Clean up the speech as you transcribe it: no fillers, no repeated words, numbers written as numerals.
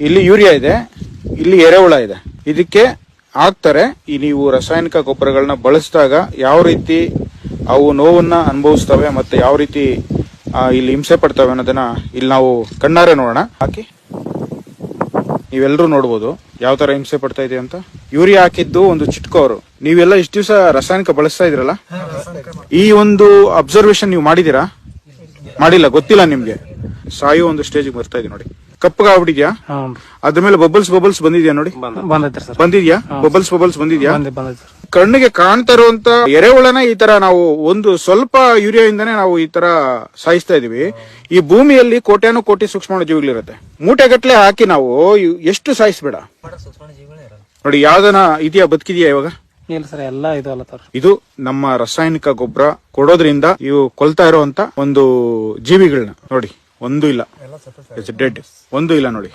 ಇಲ್ಲಿ ಯೂರಿಯಾ ಇದೆ, ಇಲ್ಲಿ ಎರೆಹುಳ ಇದೆ. ಇದಕ್ಕೆ ಹಾಕ್ತಾರೆ. ಈ ನೀವು ರಾಸಾಯನಿಕ ಗೊಬ್ಬರಗಳನ್ನ ಬಳಸಿದಾಗ ಯಾವ ರೀತಿ ಅವು ನೋವನ್ನ ಅನುಭವಿಸ್ತವೆ ಮತ್ತೆ ಯಾವ ರೀತಿ ಇಲ್ಲಿ ಹಿಂಸೆ ಪಡ್ತವೆ ಅನ್ನೋದನ್ನ ಇಲ್ಲಿ ನಾವು ಕಣ್ಣಾರೆ ನೋಡೋಣ. ಹಾಕಿ ನೀವೆಲ್ಲರೂ ನೋಡ್ಬೋದು ಯಾವ ತರ ಹಿಂಸೆ ಪಡ್ತಾ ಇದೆ ಅಂತ. ಯೂರಿಯಾ ಹಾಕಿದ್ದು ಒಂದು ಚಿಟ್ಕೋರು. ನೀವೆಲ್ಲ ಇಷ್ಟು ದಿವಸ ರಾಸಾಯನಿಕ ಬಳಸ್ತಾ ಇದ್ರಲ್ಲ, ಈ ಒಂದು ಅಬ್ಸರ್ವೇಷನ್ ನೀವು ಮಾಡಿದೀರಾ? ಮಾಡಿಲ್ಲ, ಗೊತ್ತಿಲ್ಲ ನಿಮ್ಗೆ. ಸಾಯೋ ಒಂದು ಸ್ಟೇಜ್ ಬರ್ತಾ ಇದೆ ನೋಡಿ. ಕಪ್ಪಗಾಗ್ಬಿಟ್ಟಿದ್ಯಾ, ಅದ್ರ ಮೇಲೆ ಬಬಲ್ಸ್ ಬಂದಿದ್ಯಾ ನೋಡಿ, ಬಂದಿದ್ಯಾ ಬಬಲ್ಸ್ ಬಂದಿದ್ಯಾ. ಕಣ್ಣಿಗೆ ಕಾಣ್ತಾ ಇರುವಂತ ಎರೆಹುಳನ ಈ ತರ ನಾವು ಒಂದು ಸ್ವಲ್ಪ ಯೂರಿಯಾ ಇಂದಾನೆ ನಾವು ಈ ತರ ಸಾಯಿಸ್ತಾ ಇದೀವಿ. ಈ ಭೂಮಿಯಲ್ಲಿ ಕೋಟ್ಯಾನು ಕೋಟಿ ಸೂಕ್ಷ್ಮಾಣು ಜೀವಿಗಳಿರುತ್ತೆ. ಮೂಟೆಗಟ್ಲೆ ಹಾಕಿ ನಾವು ಎಷ್ಟು ಸಾಯಿಸ್ಬೇಡ ನೋಡಿ. ಯಾವ್ದನ ಇದೆಯಾ, ಬದುಕಿದ್ಯಾ ಇವಾಗ? ಇದು ನಮ್ಮ ರಾಸಾಯನಿಕ ಗೊಬ್ಬರ ಕೊಡೋದ್ರಿಂದ ಇವು ಕೊಲ್ತಾ ಇರುವಂತ ಒಂದು ಜೀವಿಗಳನ್ನ ನೋಡಿ, ಒಂದು ಇಲ್ಲ, ಇಟ್ಸ್ ಡೆಡ್, ಒಂದು ಇಲ್ಲ ನೋಡಿ.